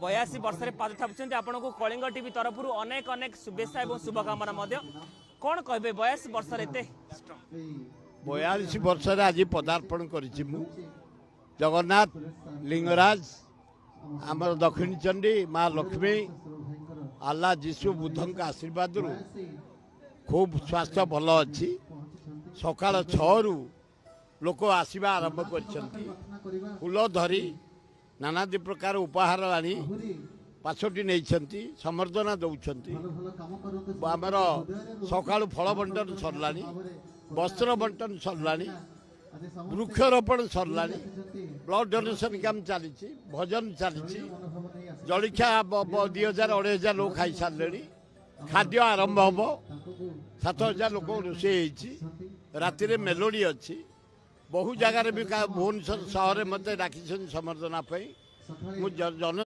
82 वर्ष पाद थापुं आपन को कलिंग टीवी तरफ अनेक अनेक शुभेच्छा और शुभकामना कौन कहे 82 वर्ष 42 वर्ष आज पदार्पण कर जगन्नाथ लिंगराज आमर दक्षिणी चंडी माँ लक्ष्मी आल्ला जीशु बुद्ध आशीर्वाद खूब स्वास्थ्य भल अच्छी सका 6 रु लोक आसवा आरंभ कर फूल धरी नानादी प्रकार उपहार आनी पाछटी नहीं समर्दना दौरान आमर सका फल बंटन सरला वस्त्र बंटन सरला वृक्षरोपण सरला ब्लड डोनेशन कैंप चली भजन चली जलिखा 2000-2500 लोग खाई सारे खाद्य आरंभ हम 7000 लोक रोषे राति मेलोडी अच्छी बहु जगार भी भुवनेश्वर सहर मत डाक समर्दना जन